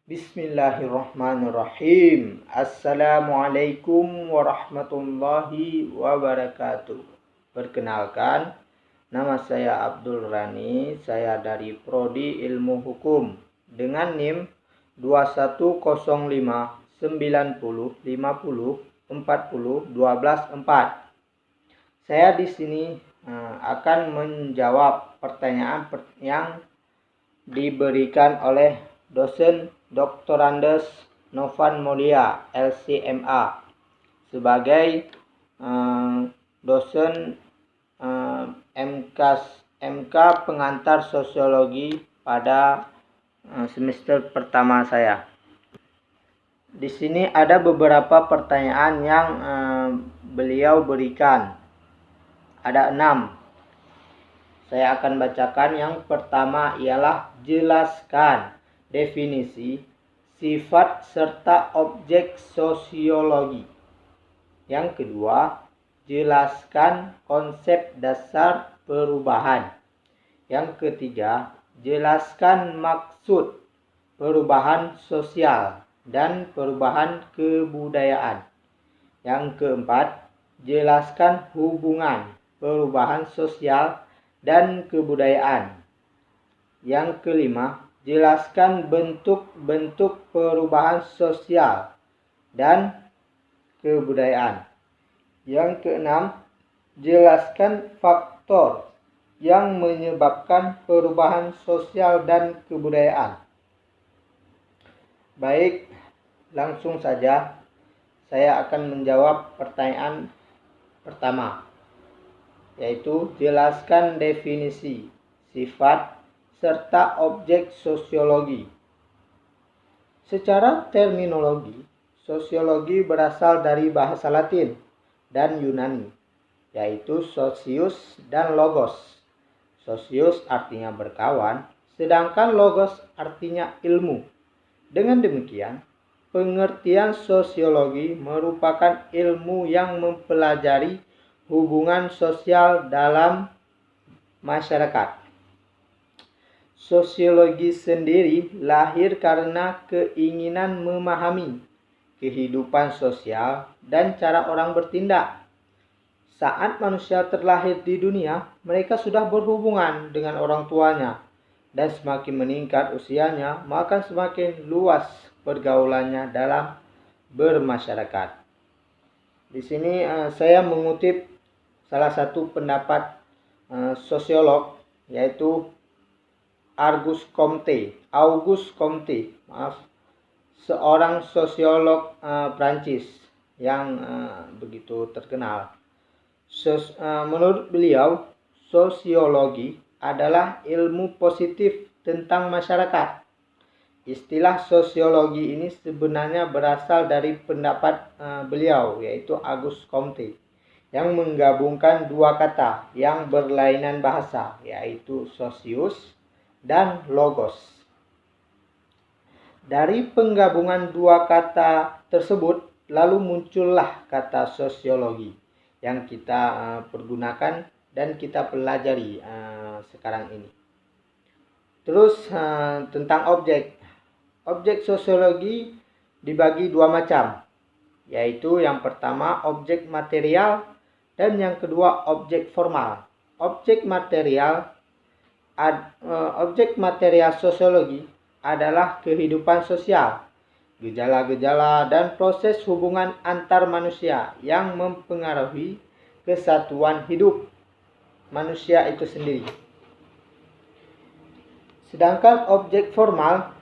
Bismillahirrahmanirrahim. Assalamualaikum warahmatullahi wabarakatuh. Perkenalkan, nama saya Abdul Rani. Saya dari Prodi Ilmu Hukum dengan NIM 2105 90 50 40 12 4. Saya di sini akan menjawab pertanyaan yang diberikan oleh dosen Dr. Andes Novan Mulia, LCMA, sebagai dosen MK pengantar sosiologi pada semester pertama saya. Di sini ada beberapa pertanyaan yang beliau berikan. Ada 6. Saya akan bacakan. Yang pertama ialah jelaskan definisi, sifat, serta objek sosiologi. Yang kedua, jelaskan konsep dasar perubahan. Yang ketiga, jelaskan maksud perubahan sosial dan perubahan kebudayaan. Yang keempat, jelaskan hubungan perubahan sosial dan kebudayaan. Yang kelima, jelaskan bentuk-bentuk perubahan sosial dan kebudayaan. Yang keenam, jelaskan faktor yang menyebabkan perubahan sosial dan kebudayaan. Baik, langsung saja saya akan menjawab pertanyaan pertama, yaitu jelaskan definisi, sifat, serta objek sosiologi. Secara terminologi, sosiologi berasal dari bahasa Latin dan Yunani, yaitu sosius dan logos. Sosius artinya berkawan, sedangkan logos artinya ilmu. Dengan demikian, pengertian sosiologi merupakan ilmu yang mempelajari hubungan sosial dalam masyarakat. Sosiologi sendiri lahir karena keinginan memahami kehidupan sosial dan cara orang bertindak. Saat manusia terlahir di dunia, mereka sudah berhubungan dengan orang tuanya, dan semakin meningkat usianya, maka semakin luas pergaulannya dalam bermasyarakat. Di sini saya mengutip salah satu pendapat sosiolog, yaitu Auguste Comte, seorang sosiolog Prancis yang begitu terkenal. Menurut beliau, sosiologi adalah ilmu positif tentang masyarakat. Istilah sosiologi ini sebenarnya berasal dari pendapat beliau, yaitu Auguste Comte, yang menggabungkan dua kata yang berlainan bahasa, yaitu sosius dan logos. Dari penggabungan dua kata tersebut, lalu muncullah kata sosiologi yang kita pergunakan dan kita pelajari sekarang ini. Terus tentang objek. Objek sosiologi dibagi dua macam, yaitu yang pertama objek material dan yang kedua objek formal. Objek material sosiologi adalah kehidupan sosial, gejala-gejala dan proses hubungan antar manusia yang mempengaruhi kesatuan hidup manusia itu sendiri. Sedangkan objek formal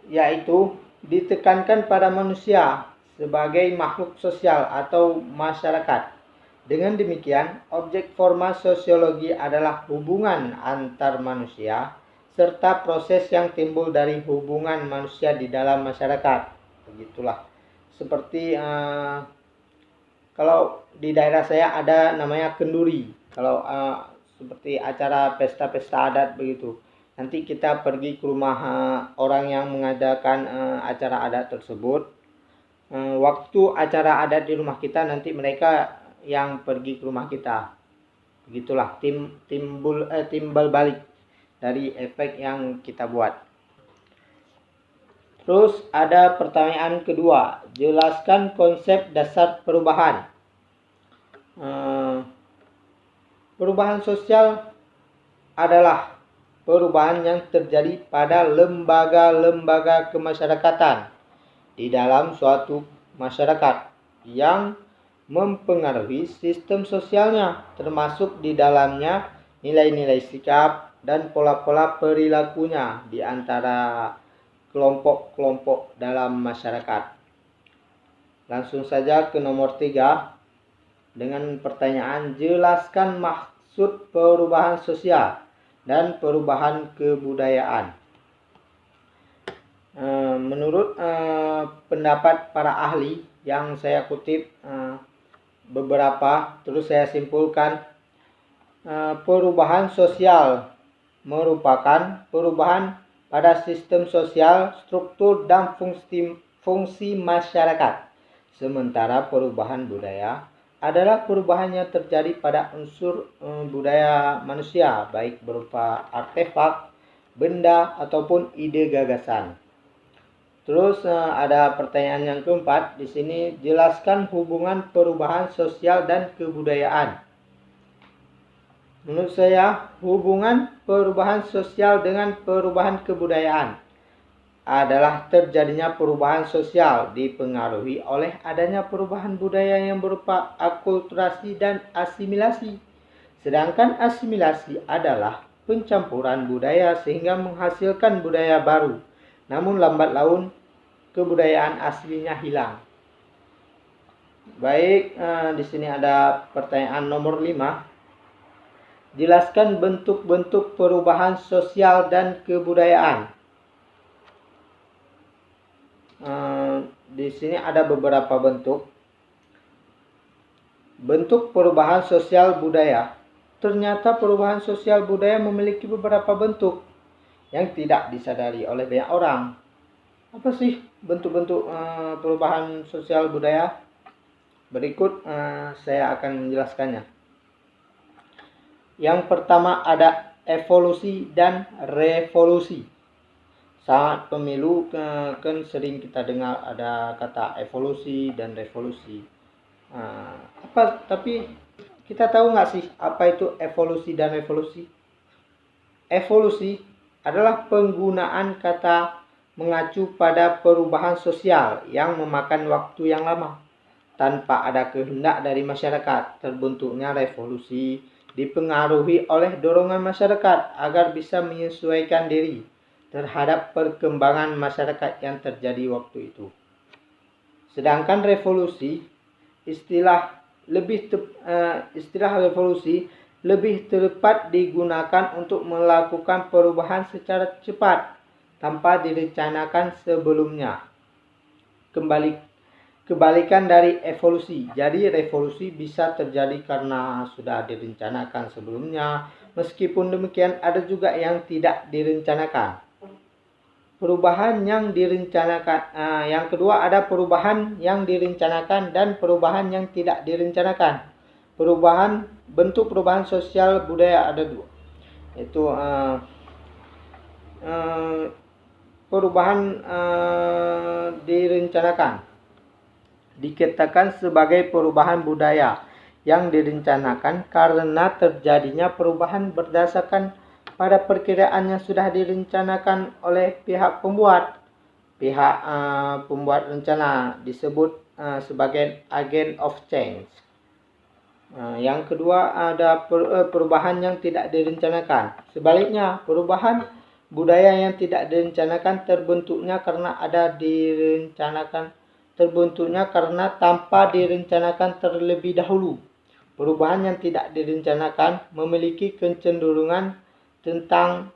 yaitu ditekankan pada manusia sebagai makhluk sosial atau masyarakat. Dengan demikian, objek formal sosiologi adalah hubungan antar manusia serta proses yang timbul dari hubungan manusia di dalam masyarakat. Begitulah. Seperti kalau di daerah saya ada namanya kenduri. Kalau seperti acara pesta-pesta adat begitu. Nanti kita pergi ke rumah orang yang mengadakan acara adat tersebut. Waktu acara adat di rumah kita, nanti mereka yang pergi ke rumah kita. Begitulah timbal balik dari efek yang kita buat. Terus ada pertanyaan kedua, jelaskan konsep dasar perubahan. Perubahan sosial adalah perubahan yang terjadi pada lembaga-lembaga kemasyarakatan di dalam suatu masyarakat yang mempengaruhi sistem sosialnya, termasuk di dalamnya nilai-nilai sikap dan pola-pola perilakunya di antara kelompok-kelompok dalam masyarakat. Langsung saja ke nomor 3 dengan pertanyaan, jelaskan maksud perubahan sosial dan perubahan kebudayaan. Menurut pendapat para ahli yang saya kutip beberapa, terus saya simpulkan, perubahan sosial merupakan perubahan pada sistem sosial, struktur, dan fungsi masyarakat. Sementara perubahan budaya adalah perubahan yang terjadi pada unsur budaya manusia, baik berupa artefak, benda, ataupun ide gagasan. Terus ada pertanyaan yang keempat di sini, jelaskan hubungan perubahan sosial dan kebudayaan. Menurut saya, hubungan perubahan sosial dengan perubahan kebudayaan adalah terjadinya perubahan sosial dipengaruhi oleh adanya perubahan budaya yang berupa akulturasi dan asimilasi. Sedangkan asimilasi adalah pencampuran budaya sehingga menghasilkan budaya baru. Namun lambat laun kebudayaan aslinya hilang. Baik, di sini ada pertanyaan nomor 5. Jelaskan bentuk-bentuk perubahan sosial dan kebudayaan. Di sini ada beberapa bentuk. Bentuk perubahan sosial budaya. Ternyata perubahan sosial budaya memiliki beberapa bentuk yang tidak disadari oleh banyak orang. Apa sih bentuk-bentuk perubahan sosial budaya? Berikut saya akan menjelaskannya. Yang pertama ada evolusi dan revolusi. Saat pemilu kan sering kita dengar ada kata evolusi dan revolusi. Tapi kita tahu nggak sih apa itu evolusi dan revolusi? Evolusi adalah penggunaan kata mengacu pada perubahan sosial yang memakan waktu yang lama tanpa ada kehendak dari masyarakat. Terbentuknya revolusi dipengaruhi oleh dorongan masyarakat agar bisa menyesuaikan diri terhadap perkembangan masyarakat yang terjadi waktu itu. Sedangkan revolusi, istilah revolusi lebih tepat digunakan untuk melakukan perubahan secara cepat tanpa direncanakan sebelumnya. Kebalikan dari evolusi. Jadi revolusi bisa terjadi karena sudah direncanakan sebelumnya. Meskipun demikian ada juga yang tidak direncanakan. Perubahan yang direncanakan. Yang kedua ada perubahan yang direncanakan dan perubahan yang tidak direncanakan. Bentuk perubahan sosial budaya ada dua. Yaitu perubahan direncanakan. Dikatakan sebagai perubahan budaya yang direncanakan karena terjadinya perubahan berdasarkan pada perkiraan yang sudah direncanakan oleh pihak pembuat. Pembuat rencana disebut sebagai agent of change. Yang kedua ada perubahan yang tidak direncanakan. Sebaliknya, perubahan budaya yang tidak direncanakan terbentuknya karena tanpa direncanakan terlebih dahulu. Perubahan yang tidak direncanakan memiliki kecenderungan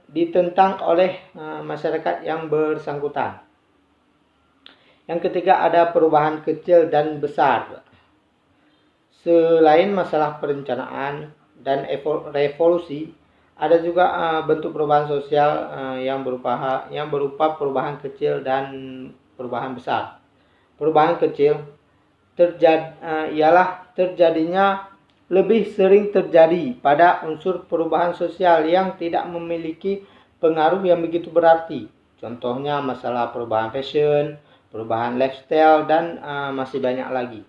ditentang oleh masyarakat yang bersangkutan. Yang ketiga ada perubahan kecil dan besar. Selain masalah perencanaan dan revolusi, ada juga bentuk perubahan sosial yang berupa perubahan kecil dan perubahan besar. Perubahan kecil lebih sering terjadi pada unsur perubahan sosial yang tidak memiliki pengaruh yang begitu berarti. Contohnya masalah perubahan fashion, perubahan lifestyle, dan masih banyak lagi.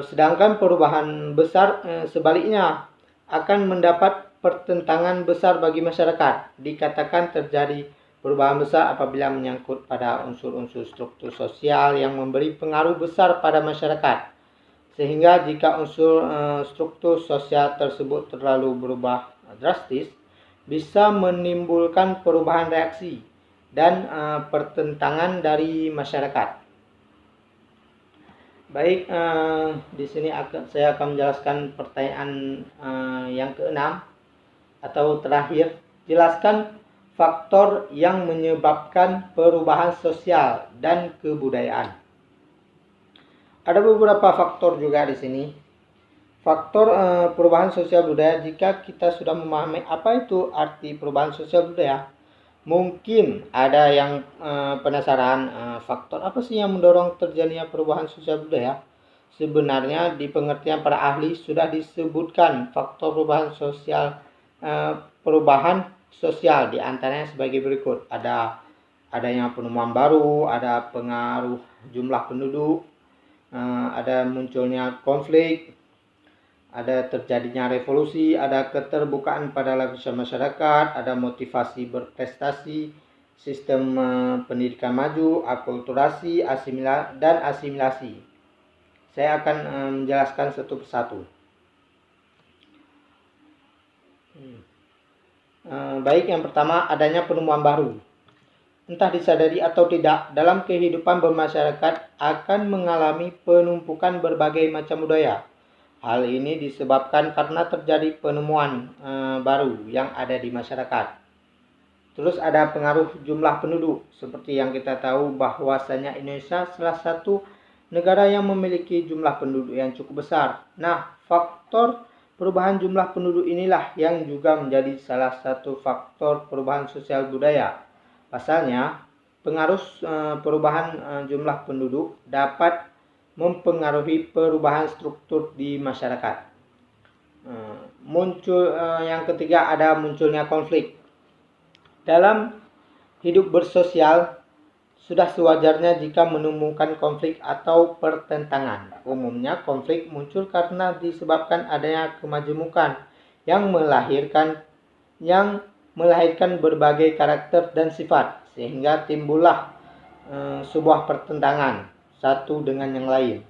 Sedangkan perubahan besar sebaliknya akan mendapat pertentangan besar bagi masyarakat. Dikatakan terjadi perubahan besar apabila menyangkut pada unsur-unsur struktur sosial yang memberi pengaruh besar pada masyarakat. Sehingga jika unsur struktur sosial tersebut terlalu berubah drastis, bisa menimbulkan perubahan reaksi dan pertentangan dari masyarakat. Baik, di sini saya akan menjelaskan pertanyaan yang keenam atau terakhir. Jelaskan faktor yang menyebabkan perubahan sosial dan kebudayaan. Ada beberapa faktor juga di sini. Faktor perubahan sosial budaya, jika kita sudah memahami apa itu arti perubahan sosial budaya, mungkin ada yang penasaran faktor apa sih yang mendorong terjadinya perubahan sosial budaya. Sebenarnya di pengertian para ahli sudah disebutkan faktor perubahan sosial diantaranya sebagai berikut. Ada adanya penemuan baru, ada pengaruh jumlah penduduk, ada munculnya konflik, ada terjadinya revolusi, ada keterbukaan pada lapisan masyarakat, ada motivasi berprestasi, sistem pendidikan maju, akulturasi, dan asimilasi. Saya akan menjelaskan satu persatu. Baik, yang pertama adanya penemuan baru. Entah disadari atau tidak, dalam kehidupan bermasyarakat akan mengalami penumpukan berbagai macam budaya. Hal ini disebabkan karena terjadi penemuan baru yang ada di masyarakat. Terus ada pengaruh jumlah penduduk. Seperti yang kita tahu bahwasanya Indonesia salah satu negara yang memiliki jumlah penduduk yang cukup besar. Nah, faktor perubahan jumlah penduduk inilah yang juga menjadi salah satu faktor perubahan sosial budaya. Pasalnya, pengaruh perubahan jumlah penduduk dapat mempengaruhi perubahan struktur di masyarakat. Yang ketiga ada munculnya konflik. Dalam hidup bersosial sudah sewajarnya jika menemukan konflik atau pertentangan. Umumnya konflik muncul karena disebabkan adanya kemajemukan yang melahirkan berbagai karakter dan sifat, sehingga timbullah sebuah pertentangan satu dengan yang lain.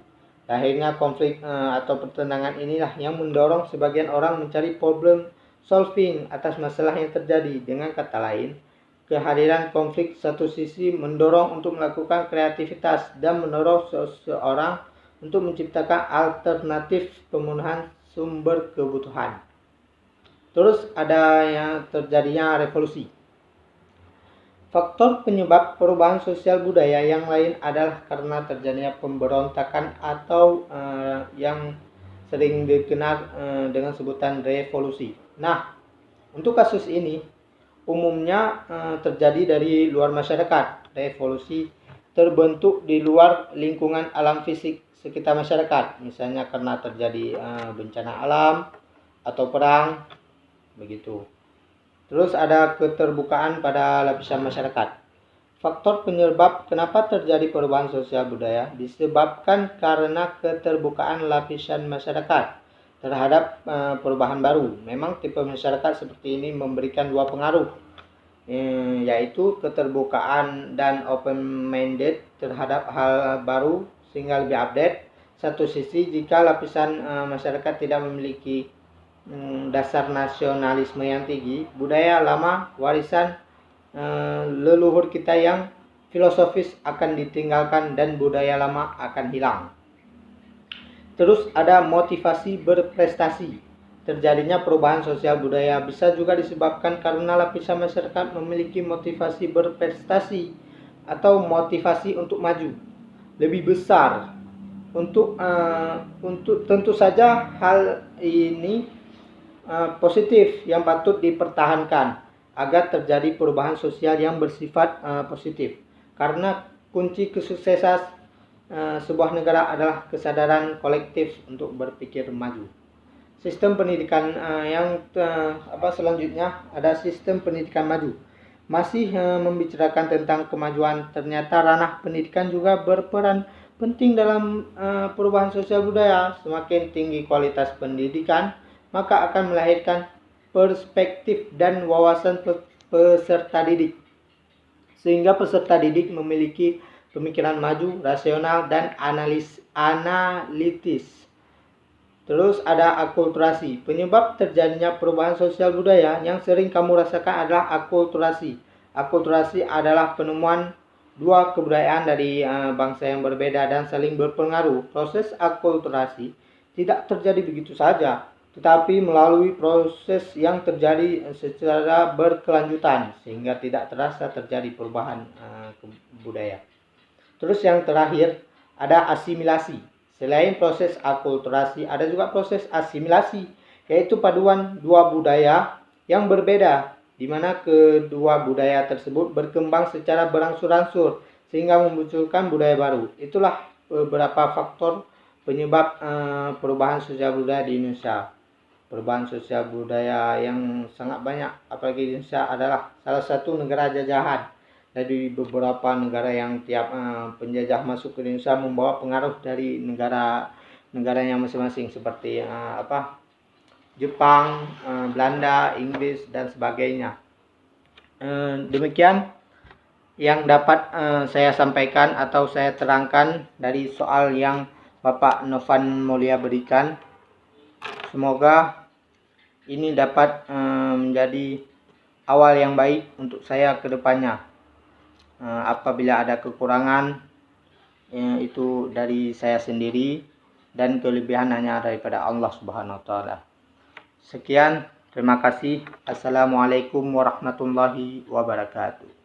Akhirnya konflik atau pertentangan inilah yang mendorong sebagian orang mencari problem solving atas masalah yang terjadi. Dengan kata lain, kehadiran konflik satu sisi mendorong untuk melakukan kreativitas dan mendorong seseorang untuk menciptakan alternatif pemenuhan sumber kebutuhan. Terus ada yang terjadinya revolusi. Faktor penyebab perubahan sosial budaya yang lain adalah karena terjadinya pemberontakan atau yang sering dikenal dengan sebutan revolusi. Nah, untuk kasus ini umumnya terjadi dari luar masyarakat. Revolusi terbentuk di luar lingkungan alam fisik sekitar masyarakat, misalnya karena terjadi bencana alam atau perang, begitu. Terus ada keterbukaan pada lapisan masyarakat. Faktor penyebab kenapa terjadi perubahan sosial budaya disebabkan karena keterbukaan lapisan masyarakat terhadap perubahan baru. Memang tipe masyarakat seperti ini memberikan dua pengaruh, yaitu keterbukaan dan open-minded terhadap hal baru sehingga lebih update. Satu sisi, jika lapisan masyarakat tidak memiliki dasar nasionalisme yang tinggi, budaya lama warisan leluhur kita yang filosofis akan ditinggalkan dan budaya lama akan hilang. Terus ada motivasi berprestasi. Terjadinya perubahan sosial budaya bisa juga disebabkan karena lapisan masyarakat memiliki motivasi berprestasi atau motivasi untuk maju lebih besar. Untuk tentu saja hal ini positif yang patut dipertahankan agar terjadi perubahan sosial yang bersifat positif. Karena kunci kesuksesan sebuah negara adalah kesadaran kolektif untuk berpikir maju. Sistem pendidikan selanjutnya ada sistem pendidikan maju. masih membicarakan tentang kemajuan, ternyata ranah pendidikan juga berperan penting dalam perubahan sosial budaya. Semakin tinggi kualitas pendidikan, maka akan melahirkan perspektif dan wawasan peserta didik, sehingga peserta didik memiliki pemikiran maju, rasional, dan analitis. Terus ada akulturasi. Penyebab terjadinya perubahan sosial budaya yang sering kamu rasakan adalah akulturasi. Akulturasi adalah penemuan dua kebudayaan dari bangsa yang berbeda dan saling berpengaruh. Proses akulturasi tidak terjadi begitu saja, tetapi melalui proses yang terjadi secara berkelanjutan sehingga tidak terasa terjadi perubahan budaya. Terus yang terakhir ada asimilasi. Selain proses akulturasi, ada juga proses asimilasi, yaitu paduan dua budaya yang berbeda, di mana kedua budaya tersebut berkembang secara berangsur-angsur sehingga memunculkan budaya baru. Itulah beberapa faktor penyebab perubahan sosial budaya di Indonesia. Perubahan sosial budaya yang sangat banyak, apalagi Indonesia adalah salah satu negara jajahan. Dari beberapa negara yang tiap penjajah masuk ke Indonesia membawa pengaruh dari negaranya masing-masing, seperti Jepang, Belanda, Inggris, dan sebagainya. Demikian yang dapat saya sampaikan atau saya terangkan dari soal yang Bapak Novan Mulia berikan. Semoga ini dapat menjadi awal yang baik untuk saya ke depannya. Apabila ada kekurangan, itu dari saya sendiri, dan kelebihan hanya daripada Allah Subhanahu wa Ta'ala. Sekian, terima kasih. Assalamualaikum warahmatullahi wabarakatuh.